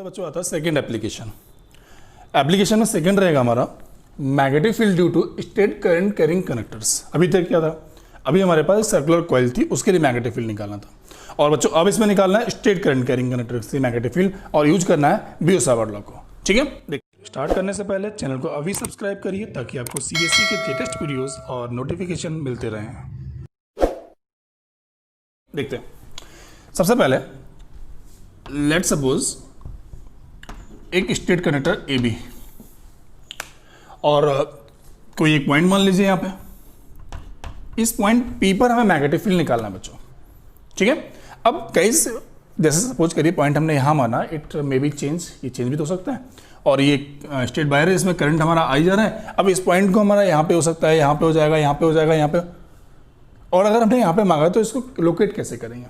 बच्चों आता है सेकंड एप्लीकेशन में सेकंड रहेगा हमारा magnetic field due to straight current carrying conductors. अभी तक क्या था, अभी हमारे पास सर्कुलर कॉइल थी, उसके लिए मैग्नेटिक फील्ड निकालना था। और बच्चों अब इसमें निकालना है स्टेट करंट कैरिंग कंडक्टर्स की मैग्नेटिक फील्ड और यूज करना है बियो-सावर्ट लॉ को। ठीक है, देखिए स्टार्ट करने से पहले चैनल को अभी सब्सक्राइब करिए ताकि आपको सीएससी के लेटेस्ट वीडियोस और नोटिफिकेशन मिलते रहें। देखते हैं, सबसे पहले लेट सपोज एक स्टेट कंडक्टर ए बी और कोई एक पॉइंट मान लीजिए। यहाँ पे इस पॉइंट पी पर हमें मैग्नेटिक फील्ड निकालना है बच्चों। ठीक है, अब कई जैसे सपोज करिए पॉइंट हमने यहाँ माना, इट मे बी चेंज, ये चेंज भी तो हो सकता है। और ये स्टेट बायर है, इसमें करंट हमारा आई जा रहा है। अब इस पॉइंट को हमारा यहाँ पे हो सकता है, यहाँ पे हो जाएगा, यहाँ पे हो जाएगा, यहाँ पे। और अगर हमने यहाँ पे मांगा तो इसको लोकेट कैसे करेंगे?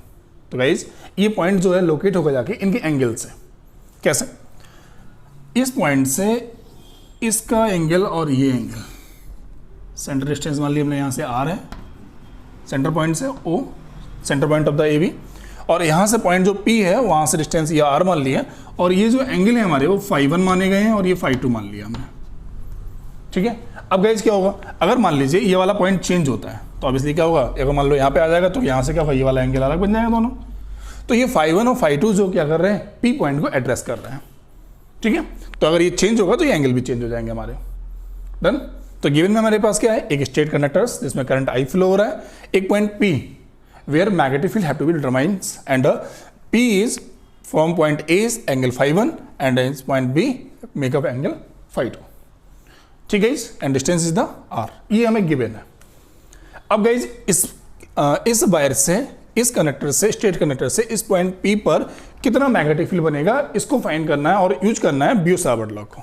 तो गाइज ये पॉइंट जो है लोकेट होगा जाके इनके एंगल से। कैसे? इस पॉइंट से इसका एंगल और ये एंगल, सेंटर डिस्टेंस मान लिया हमने यहाँ से आर है, सेंटर पॉइंट से O, centre point of the A B, और यहाँ से पॉइंट जो पी है वहाँ से डिस्टेंस ये आर मान लिया। और ये जो एंगल है हमारे वो φ1 माने गए हैं और ये φ2 मान लिया हमने। ठीक है, अब गाइज क्या होगा, अगर मान लीजिए ये वाला पॉइंट चेंज होता है तो ऑब्वियसली क्या होगा, अगर मान लो यहाँ पे आ जाएगा तो यहाँ से क्या होगा, ये वाला एंगल अलग बन जाएगा दोनों। तो ये φ1 और φ2 जो क्या कर रहे हैं, पी पॉइंट को एड्रेस कर रहे हैं। ठीक है, तो अगर ये चेंज होगा तो ये एंगल भी चेंज हो जाएंगे हमारे। डन। तो गिवन में हमारे पास क्या है, एक स्टेट कंडक्टर्स जिसमें करंट आई फ्लो हो रहा है, एक point P where magnetic field have to be determines and P is from point A is angle φ1 and is point B make up angle φ2। ठीक है, and distance is the R, ये हमें given है। अब गाइज इस वायर से, इस connector से, स्टेट कनेक्टर से इस पॉइंट पी पर कितना मैग्नेटिक फील्ड बनेगा इसको फाइंड करना है और यूज करना है बियो-सावर्ट लॉ को।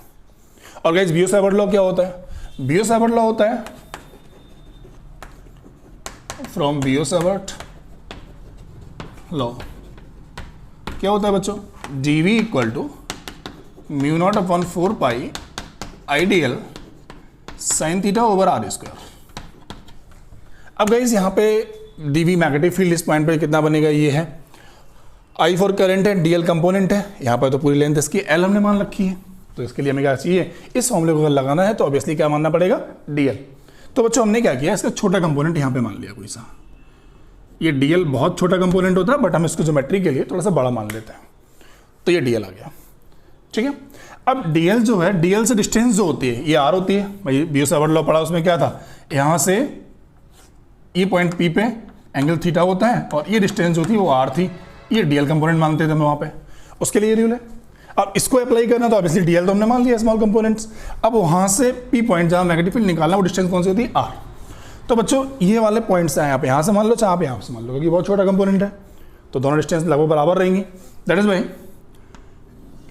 और गाइज बियो-सावर्ट लॉ क्या होता है? बियो-सावर्ट लॉ होता है फ्रॉम बियो-सावर्ट लॉ क्या होता है बच्चों, dv equal to mu naught upon 4 pi I D L sine theta over R square. अब गाइज यहाँ पे dv मैग्नेटिक फील्ड इस पॉइंट पे कितना बनेगा, ये है I फॉर करंट है, dl कंपोनेंट है, यहाँ पर तो पूरी लेंथ इसकी l हमने मान रखी है। तो इसके लिए हमें क्या चाहिए, इस फॉर्मूले को अगर लगाना है तो ऑब्वियसली क्या मानना पड़ेगा, dl। तो बच्चों हमने क्या किया, इसका छोटा कंपोनेंट यहाँ पे मान लिया कोई सा। ये dl बहुत छोटा कंपोनेंट होता है बट हम इसको ज्योमेट्री के लिए थोड़ा सा बड़ा मान लेते हैं, तो ये dl आ गया। ठीक है, अब dl जो है, dl से डिस्टेंस जो होती है ये r होती है। भाई बियो-सावर्ट लॉ पढ़ा, उसमें क्या था, यहाँ से ये पॉइंट p पे एंगल थीटा होता है और ये डिस्टेंस जो थी वो r थी, ये dl कंपोनेंट मानते थे हम वहाँ पे, उसके लिए रूल है। अब इसको अप्लाई करना तो ऑब्वियसली dl तो हमने मान लिया स्मॉल कंपोनेंट्स। अब वहाँ से p पॉइंट जहाँ मैग्नेटिक फील्ड निकालना वो डिस्टेंस कौन सी होती है, r। तो बच्चों ये वाले पॉइंट्स हैं, यहाँ से मान लो चाहे आप यहाँ से मान लो, क्योंकि बहुत छोटा कंपोनेंट है तो दोनों डिस्टेंस लगभग बराबर रहेंगी। दैट इज वाई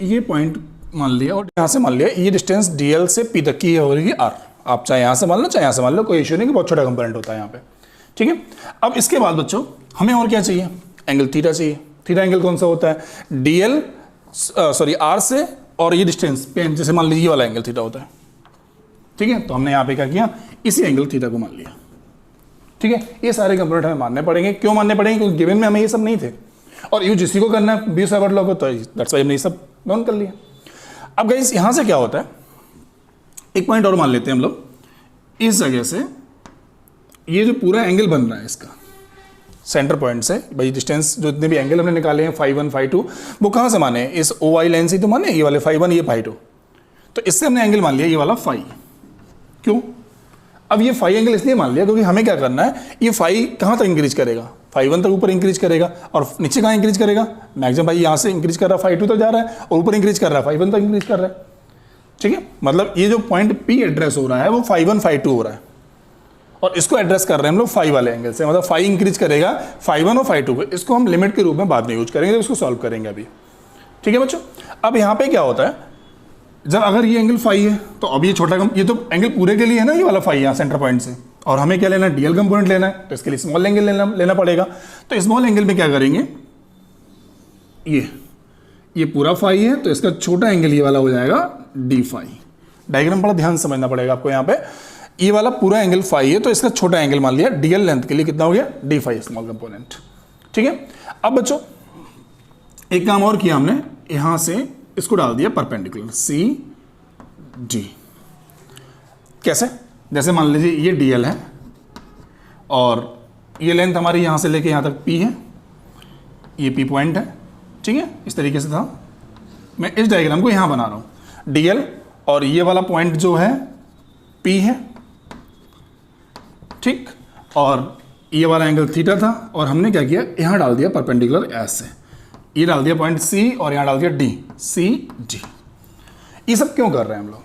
ये पॉइंट मान लिया और यहाँ से मान लिया ये डिस्टेंस dl से p तक की होगी r। आप चाहे यहाँ से मान लो चाहे यहाँ से मान लो, कोई इश्यू नहीं कि बहुत छोटा कंपोनेंट होता है यहाँ पे। ठीक है, अब इसके बाद बच्चों हमें और क्या चाहिए, एंगल थीटा चाहिए। थीटा एंगल कौन सा होता है, dl सॉरी r से और ये डिस्टेंस पे, जैसे मान लीजिए ये वाला एंगल थीटा होता है। ठीक है, तो हमने यहाँ पे क्या किया, इसी एंगल थीटा को मान लिया। ठीक है, ये सारे कंपोनेंट हमें मानने पड़ेंगे। क्यों मानने पड़ेंगे, क्योंकि गिवन में हमें ये सब नहीं थे और यूज इसी को करना है बियो-सावर्ट लॉ को, तो दैट्स वाई हमने ये सब नोन कर लिया। अब गाइस यहाँ से क्या होता है, एक पॉइंट और मान लेते हैं हम लोग। इस जगह से ये जो पूरा एंगल बन रहा है इसका सेंटर पॉइंट से, भाई डिस्टेंस जो इतने भी एंगल हमने निकाले हैं φ1 φ2 वो कहाँ से माने, इस OI लाइन से तो माने, ये वाले φ1 ये φ2। तो इससे हमने एंगल मान लिया ये वाला φ। क्यों? अब ये φ एंगल इसलिए मान लिया क्योंकि हमें क्या करना है, ये φ कहाँ तक इंक्रीज करेगा, φ1 तक ऊपर इंक्रीज करेगा और नीचे कहाँ इंक्रीज करेगा, मैक्सिमम भाई यहाँ से इंक्रीज कर रहा है φ2 तक जा रहा है और ऊपर इंक्रीज कर रहा है φ1 तक इंक्रीज कर रहा है। ठीक है, मतलब ये जो पॉइंट P एड्रेस हो रहा है वो φ1 φ2 हो रहा है और इसको एड्रेस कर रहे हैं हम लोग φ वाले एंगल से, मतलब φ इंक्रीज करेगा φ1 और φ2 को। इसको हम लिमिट के रूप में बाद में यूज करेंगे, तो इसको सॉल्व करेंगे अभी। ठीक है बच्चों, अब यहाँ पे क्या होता है, जब अगर ये एंगल φ है तो अब ये छोटा ये तो एंगल पूरे के लिए है ना, ये वाला φ यहाँ सेंटर पॉइंट से, और हमें क्या लेना है, dl कंपोनेंट लेना है, तो इसके लिए स्मॉल एंगल लेना पड़ेगा। तो स्मॉल एंगल में क्या करेंगे, ये पूरा φ है तो इसका छोटा एंगल ये वाला हो जाएगा d φ। डायग्राम बड़ा ध्यान समझना पड़ेगा आपको। यहाँ पे ये वाला पूरा एंगल φ है तो इसका छोटा एंगल मान लिया, dl लेंथ के लिए कितना हो गया, d φ स्मॉल कंपोनेंट। ठीक है, अब बच्चों एक काम और किया हमने, यहाँ से इसको डाल दिया परपेंडिकुलर सी डी। कैसे? जैसे मान लीजिए ये डी एल है और ये लेंथ हमारी यहाँ से लेके यहाँ तक पी है, ये पी पॉइंट है, ठीक है। इस तरीके से था, मैं इस डायग्राम को यहाँ बना रहा हूँ। डी एल और ये वाला पॉइंट जो है पी है, ठीक, और ये वाला एंगल थीटा था और हमने क्या किया, यहाँ डाल दिया परपेंडिकुलर एस से, ये डाल दिया पॉइंट सी और यहाँ डाल दिया डी, सी डी। ये सब क्यों कर रहे हैं हम लोग?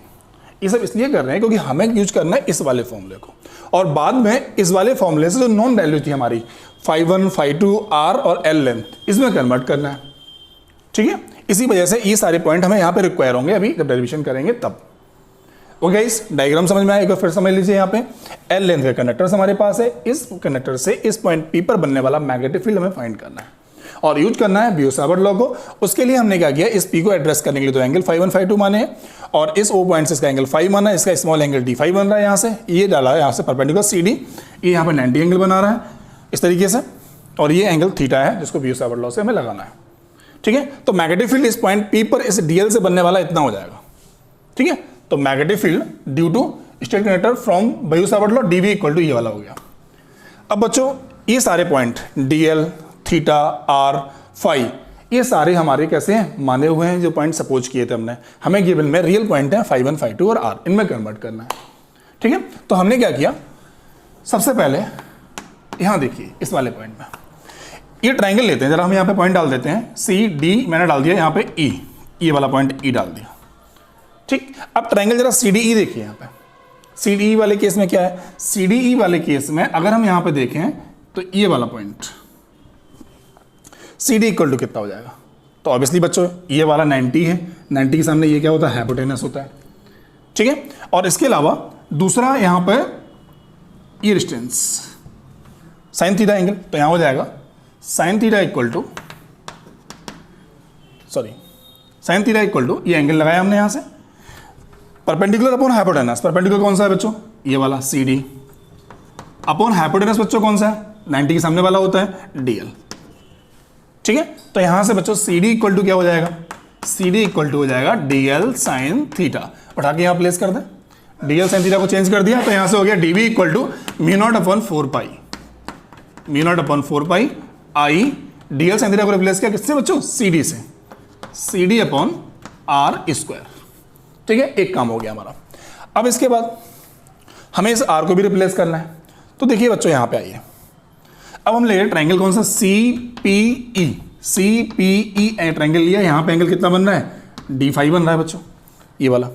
ये सब इसलिए कर रहे हैं क्योंकि हमें यूज करना है इस वाले फॉर्मूले को, और बाद में इस वाले फॉर्मूले से जो नॉन वैल्यू थी हमारी φ1, φ2, r और l लेंथ, इसमें कन्वर्ट करना है, ठीक है। इसी वजह से ये सारे पॉइंट हमें यहाँ पे रिक्वायर होंगे अभी जब डेरिवेशन करेंगे तब। ओके गाइस, डायग्राम समझ में आया? एक बार फिर समझ लीजिए। यहाँ पे l लेंथ का कंडक्टर हमारे पास है, इस कंडक्टर से इस पॉइंट P पर बनने वाला मैग्नेटिक फील्ड हमें फाइंड करना है और यूज करना है बियो-सावर्ट लॉ को। उसके लिए हमने क्या किया, इस P को एड्रेस करने के लिए तो एंगल φ1, φ2 माने हैं और इस O पॉइंट से इसका एंगल फाई माना है, इसका स्मॉल एंगल d फाई बन रहा है, यहाँ से ये डाला है, यहाँ से परपेंडिकुलर CD, ये यहाँ पे 90 एंगल बना रहा है इस तरीके से, और ये एंगल थीटा है जिसको बियो-सावर्ट लॉ से हमें लगाना है, ठीक है। तो मैग्नेटिक फील्ड इस पॉइंट P पर इस DL से बनने वाला इतना हो जाएगा, ठीक है। तो magnetic field due to straight conductor from Biot Savart law dV equal to ये वाला हो गया। अब बच्चों ये सारे point DL, theta, R, phi, ये सारे हमारे कैसे हैं, माने हुए हैं जो पॉइंट सपोज किए थे हमने, हमें गिवन में रियल पॉइंट है φ1, φ2 और R, इनमें कन्वर्ट करना है, ठीक है। तो हमने क्या किया, सबसे पहले यहाँ देखिए इस वाले पॉइंट में ये ट्राइंगल लेते हैं, जरा हम यहाँ पे पॉइंट डाल देते हैं CD, मैंने डाल दिया यहाँ पे E, ये वाला पॉइंट E डाल दिया, ठीक। अब ट्राइंगल जरा CDE देखिए, यहाँ पे CDE वाले केस में क्या है, CDE वाले केस में अगर हम यहाँ पे देखें तो ये वाला पॉइंट CD इक्वल टू कितना हो जाएगा, तो ऑब्वियसली बच्चों ये वाला 90 है, 90 के सामने ये क्या होता है, हाइपोटेनस होता है, ठीक है। और इसके अलावा दूसरा यहाँ पे ये डिस्टेंस साइन थीटा एंगल, तो यहाँ हो जाएगा साइन थीटा इक्वल टू ये एंगल लगाया हमने यहाँ से परपेंडिकुलर अपॉन हाइपोटेनस। परपेंडिकुलर कौन सा है बच्चों, ये वाला CD, अपॉन हाइपोटेनस बच्चों कौन सा है, 90 के सामने वाला होता है DL, ठीक है। तो यहां से बच्चों CD इक्वल टू क्या हो जाएगा, CD इक्वल टू हो जाएगा DL साइन थीटा, उठा के यहां प्लेस कर दे, DL साइन थीटा को चेंज कर दिया तो यहां से हो गया DV equal to μ0 upon 4 pi I, DL sine theta को रिप्लेस किया किससे बच्चों, CD से, CD अपॉन R स्क्वायर, ठीक है। एक काम हो गया हमारा। अब इसके बाद हमें इस R को भी रिप्लेस करना है, तो देखिए बच्चों यहाँ पे आइए, अब हम ले रहे ट्राइंगल कौन सा, CPE ट्राइंगल लिया, यहाँ पे एंगल कितना बन रहा है, D फाई बन रहा है बच्चों, ये वाला,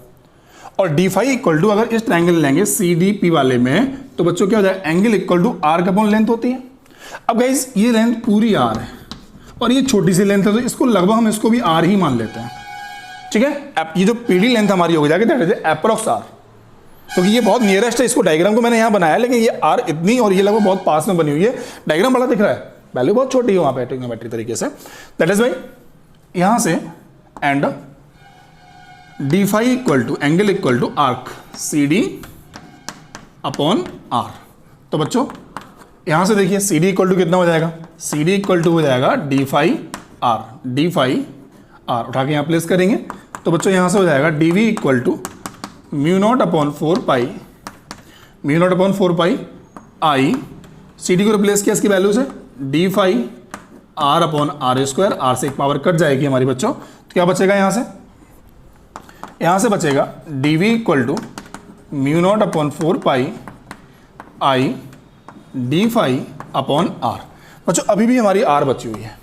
और D फाई इक्वल टू अगर इस ट्राइंगल लेंगे CDP वाले में तो बच्चों क्या हो जाएगा, एंगल इक्वल टू R का अपॉन लेंथ होती है। अब गाइस ये लेंथ पूरी R है और ये छोटी सी लेंथ है, तो इसको लगभग हम इसको भी R ही मान लेते हैं, ठीक है। ये जो PD लेंथ हमारी हो जाएगी दैट इज एप्रोक्स R, क्योंकि ये बहुत नियरेस्ट है, इसको डायग्राम को मैंने यहाँ बनाया, लेकिन ये R इतनी और ये लगभग बहुत पास में बनी हुई है, डायग्राम बड़ा दिख रहा है, वैल्यू बहुत छोटी है वहाँ पे ट्रिग्नोमेट्री तरीके से, दैट इज वाई यहाँ से and D phi equal to angle equal to arc CD upon R। तो बच्चों यहाँ से देखिए CD इक्वल टू कितना हो जाएगा, CD इक्वल टू हो जाएगा D फाई R, उठा के यहाँ प्लेस करेंगे तो बच्चों यहाँ से हो जाएगा DV equal to μ0 upon 4 pi I, CD को रिप्लेस किया इसकी वैल्यू से D phi R upon R square, R से एक पावर कट जाएगी हमारी बच्चों, तो क्या बचेगा यहाँ से बचेगा DV equal to μ0 upon 4 pi I D phi upon R। बच्चों अभी भी हमारी R बची हुई है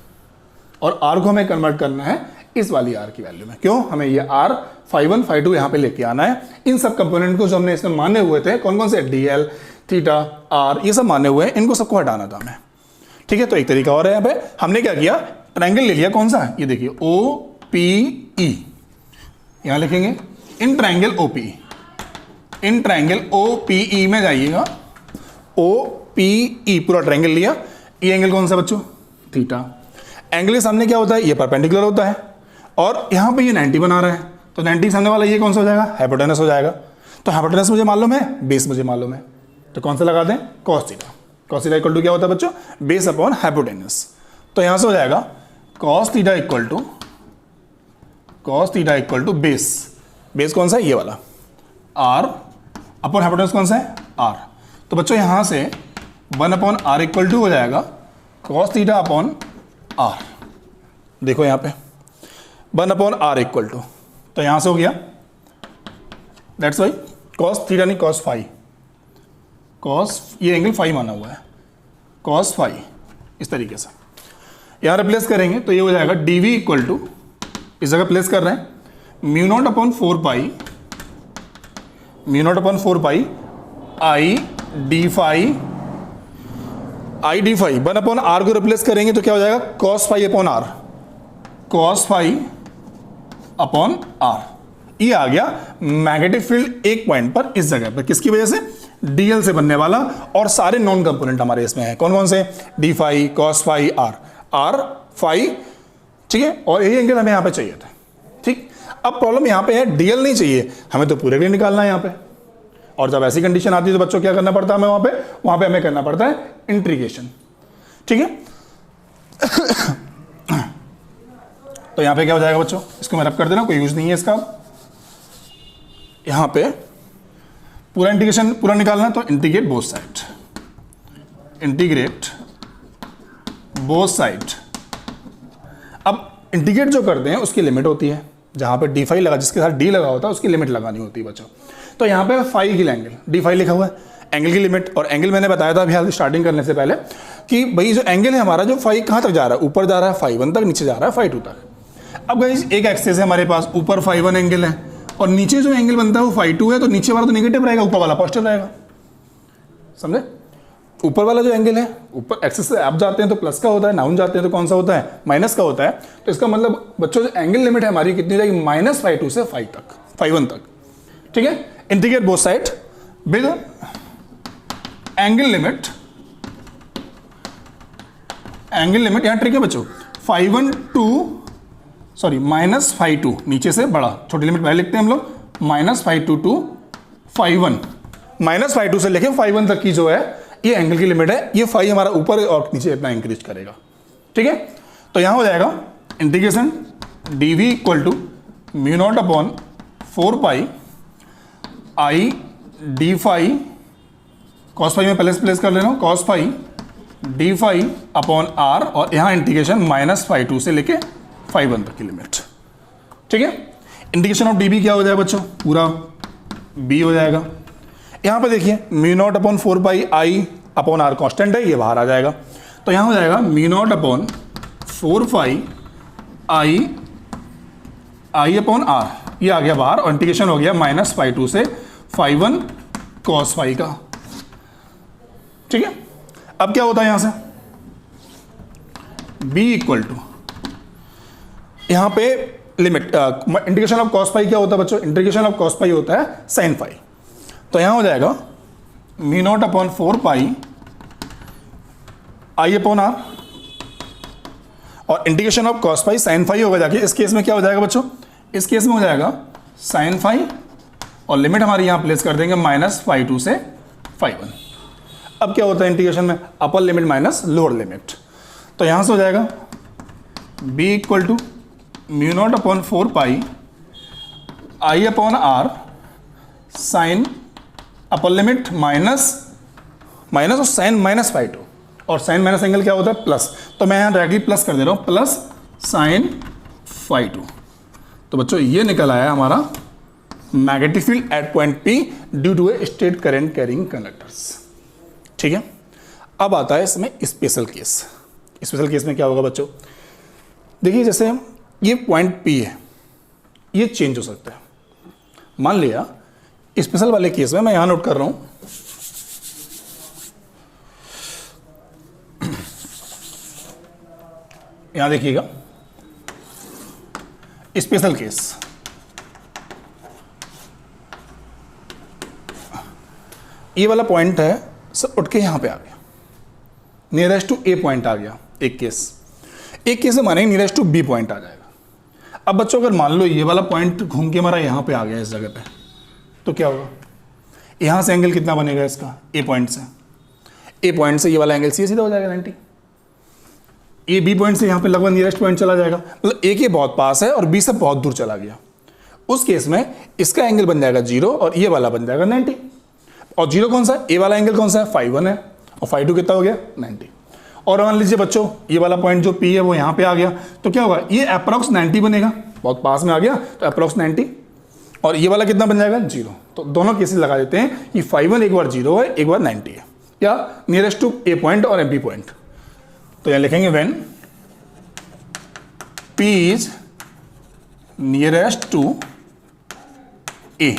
और R को हमें कन्वर्ट करना है इस वाली R की वैल्यू में, क्यों, हमें ये R φ1, φ2 यहाँ पे लेके आना है। इन सब कंपोनेंट को जो हमने इसमें माने हुए थे, कौन कौन से, DL, थीटा, R, ये सब माने हुए हैं, इनको सबको हटाना था हमें, ठीक है। तो एक तरीका और है, यहाँ पे हमने क्या किया, ट्रायंगल ले लिया, कौन सा है, ये देखिए OPE, यहाँ लिखेंगे इन ट्रायंगल OPE में जाइएगा, OPE पूरा ट्रायंगल लिया, ये एंगल कौन सा बच्चों, थीटा, एंगल के सामने क्या होता है, ये परपेंडिकुलर होता है और यहाँ पे ये 90 बना रहा है, तो 90 सामने वाला ये कौन सा हो जाएगा, हाइपोटेनस हो जाएगा। तो हाइपोटेनस मुझे मालूम है, बेस मुझे मालूम है, तो कौन सा लगा दें, cos थीटा इक्वल टू क्या होता है बच्चों, बेस अपॉन हाइपोटेनस। तो यहाँ से हो जाएगा cos theta equal to cos theta equal to base, base कौन सा है, ये वाला, आर अपॉन हाइपोटेनस कौन सा है, आर। तो बच्चों यहां से 1 अपॉन आर इक्वल टू हो जाएगा कॉस थीटा अपॉन आर। देखो यहां पे 1 अपॉन आर इक्वल टू, तो यहां से हो गया दैट्स वाई कॉस थीटा नहीं कॉस फाई, कॉस ये एंगल फाई माना हुआ है, कॉस फाई, इस तरीके से यहां रिप्लेस करेंगे तो ये हो जाएगा dv इक्वल टू, इस जगह प्लेस कर रहे हैं mu naught upon 4 pi, mu naught upon 4 pi I D phi, 1 upon R को रिप्लेस करेंगे तो क्या हो जाएगा cos phi upon R, cos phi upon R. ये आ गया मैग्नेटिक फील्ड एक पॉइंट पर इस जगह पर, किसकी वजह से, डीएल से बनने वाला, और सारे नॉन कंपोनेंट हमारे इसमें है, कौन कौन से, D phi, cos phi, R phi, ठीक है, और यही एंगल हमें यहां पे चाहिए था, ठीक। अब प्रॉब्लम यहां पे है डीएल नहीं चाहिए, हमें तो पूरे भी निकालना है यहां पे, और जब ऐसी कंडीशन आती है तो बच्चों क्या करना पड़ता है हमें, वहां पे हमें करना पड़ता है इंटीग्रेशन, ठीक है। तो यहां पे क्या हो जाएगा बच्चों, इसको मैं रब कर देना, कोई यूज नहीं है इसका। यहां पे पूरा इंटीग्रेशन पूरा निकालना, तो integrate both side, integrate both side. अब इंटीग्रेट जो करते हैं उसकी लिमिट होती है, जहां पे डी फाई लगा, जिसके साथ डी लगा होता है उसकी लिमिट लगानी होती है बच्चों। तो यहां पे फाई की एंगल, डी फाई लिखा हुआ है, एंगल की लिमिट, और एंगल मैंने बताया था अभी स्टार्टिंग करने से पहले कि भाई जो एंगल है हमारा, जो फाई कहां तक जा रहा है, ऊपर जा रहा है फाई 1 तक, नीचे जा रहा है फाई 2 तक। अब गाइस एक एक्सिस है हमारे पास, ऊपर फाई 1 एंगल है और नीचे जो एंगल बनता है वो फाई 2 है, तो नीचे वाला तो नेगेटिव रहेगा, ऊपर वाला पॉजिटिव रहेगा, समझे। ऊपर वाला जो एंगल है, ऊपर एक्सिस से आप जाते हैं तो प्लस का होता है, डाउन जाते हैं तो कौन सा होता है, माइनस का होता है। तो इसका मतलब बच्चों जो एंगल लिमिट है हमारी कितनी रहेगी, -φ2 से फाई तक, फाई 1 तक, ठीक है। Integrate both side with angle limit, angle limit यहां ट्रिक है बच्चों, φ1 टू सॉरी -φ2, नीचे से बड़ा, छोटी लिमिट पहले लिखते हैं हम लोग, -φ2 टू φ1, -φ2 से लेके φ1 तक की जो है ये एंगल की लिमिट है। ये फाई हमारा ऊपर और नीचे इतना इंक्रीज करेगा, ठीक है। तो यहां हो जाएगा integration dv equal to mu naught upon 4 pi I D phi, cos phi में पहले प्लेस कर लेना, cos phi D phi upon R, और यहां इंटीग्रेशन -φ2 से लेके φ1 तक की लिमिट, ठीक है। इंटीग्रेशन ऑफ db क्या हो जाएगा बच्चों, पूरा b हो जाएगा। यहां पर देखिए mu naught upon 4 pi I upon R constant है, ये बाहर आ जाएगा, तो यहां हो जाएगा mu naught upon 4 pi I upon R, ये आ गया बाहर, और इंटीग्रेशन हो गया -φ2 से φ1 कॉस फाई का, ठीक है। अब क्या होता है यहां से, b इक्वल टू, यहां पे limit, integration of cos phi क्या होता है बच्चों, इंटीग्रेशन ऑफ कॉस फाई होता है साइन फाई। तो यहां हो जाएगा mu naught upon 4 pi I upon R, और integration of cos phi sine phi होगा जाके, इस केस में क्या हो जाएगा बच्चों, इस केस में हो जाएगा साइन फाई, और लिमिट हमारी यहां प्लेस कर देंगे -φ2 से φ1। अब क्या होता है इंटीग्रेशन में, upper limit minus lower limit, तो यहां से हो जाएगा b equal to mu naught upon 4 pi I upon R sine upper limit minus और साइन -φ2, और साइन माइनस एंगल क्या होता है, प्लस, तो मैं यहां डायरेक्टली प्लस कर दे रहा हूं, प्लस साइन φ2। तो बच्चों ये निकल आया हमारा magnetic field at point P due to a straight current carrying conductors, ठीक है। अब आता है इसमें स्पेशल केस। स्पेशल केस में क्या होगा बच्चों, देखिए जैसे ये पॉइंट P है, ये चेंज हो सकता है, मान लिया स्पेशल वाले केस में मैं यहां नोट कर रहा हूं, यहां देखिएगा स्पेशल केस, ये वाला पॉइंट है सब उठ के यहां पे आ गया, नियरेस्ट टू ए पॉइंट आ गया, एक केस में मानेंगे नियरेस्ट टू बी पॉइंट आ जाएगा। अब बच्चों अगर मान लो ये वाला पॉइंट घूम के हमारा यहां पे आ गया इस जगह पे, तो क्या होगा, यहां से एंगल कितना बनेगा इसका, ए पॉइंट से ये वाला एंगल सीधा हो जाएगा 90, ए बी पॉइंट से यहाँ पे लगभग नियरेस्ट पॉइंट चला जाएगा, मतलब ए के बहुत पास है और बी से बहुत दूर चला गया। उस केस में इसका एंगल बन जाएगा 0 और ये वाला बन जाएगा 90। और 0 कौन सा है, ए वाला एंगल कौन सा है, ∅1 है, और ∅2 कितना हो गया 90। और मान लीजिए बच्चों ये वाला पॉइंट जो P है वो यहाँ पे आ गया, तो क्या होगा, ये अप्रॉक्स 90 बनेगा, बहुत पास में आ गया तो अप्रॉक्स 90। और ये वाला कितना बन जाएगा 0। तो दोनों केसेस लगा देते हैं कि ∅1 एक बार 0 है, एक बार 90 है, या नियरेस्ट टू ए पॉइंट और बी पॉइंट। तो यहाँ लिखेंगे when P is nearest to A,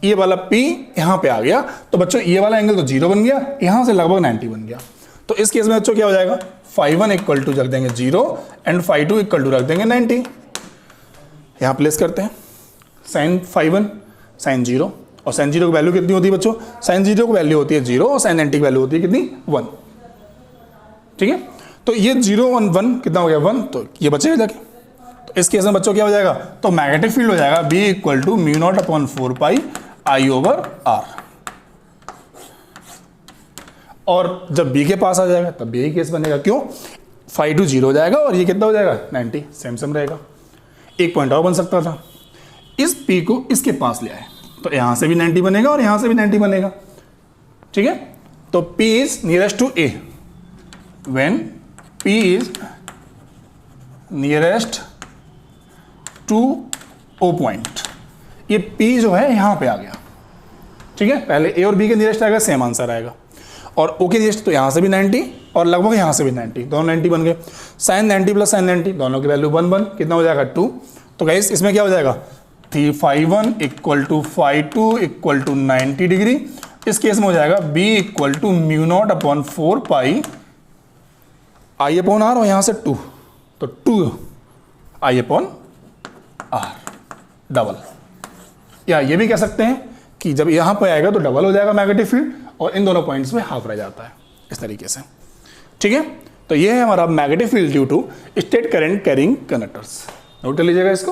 ये वाला P यहाँ पे आ गया, तो बच्चों ये वाला एंगल तो 0 बन गया, यहाँ से लगभग 90 बन गया। तो इस केस में बच्चों क्या हो जाएगा, ∅1 इक्वल टू रख देंगे 0 एंड ∅2 इक्वल टू रख देंगे 90। यहाँ प्लेस करते हैं sin ∅1 sin 0, और sin 0 की वैल्यू कितनी होती है बच्चों, sin 0 की वैल्यू होती है 0 और sin 90 की वैल्यू होती है कितनी 1। ठीक है, तो ये 0 1 1 कितना हो गया 1, तो ये बचेगा जाके। तो इस केस में बच्चों क्या हो जाएगा, तो मैग्नेटिक फील्ड हो जाएगा B इक्वल टू μ0/4 I/R। और जब B के पास आ जाएगा तब यही केस बनेगा, क्यों, ∅2 0 हो जाएगा और ये कितना हो जाएगा 90, सेम सेम रहेगा। एक पॉइंट और बन सकता था, इस P को इसके पास ले आए तो यहां से भी 90 बनेगा और यहां से भी 90 बनेगा। ठीक है, तो P is nearest to A when P is nearest to O point. ये P जो है यहां पे आ गया, ठीक है, पहले A और B के नियरेस्ट आएगा, सेम आंसर आएगा। और O के नियरेस्ट तो यहां से भी 90 और लगभग यहां से भी 90, दोनों 90 बन गए। sin 90 प्लस sin 90 दोनों की वैल्यू 1 1 कितना हो जाएगा 2। तो गाइस इसमें क्या हो जाएगा, ∅1 equal to ∅2 equal to 90 degree. इस केस में हो जाएगा B इक्वल टू μ0/4 I/R, और यहां से 2 तो 2 I/R डबल। या ये भी कह सकते हैं कि जब यहां पर आएगा तो डबल हो जाएगा मैग्नेटिक फील्ड और इन दोनों पॉइंट्स में हाफ रह जाता है, इस तरीके से। ठीक है, तो ये है हमारा magnetic field due to straight current carrying conductors. Note कर लीजिएगा इसको।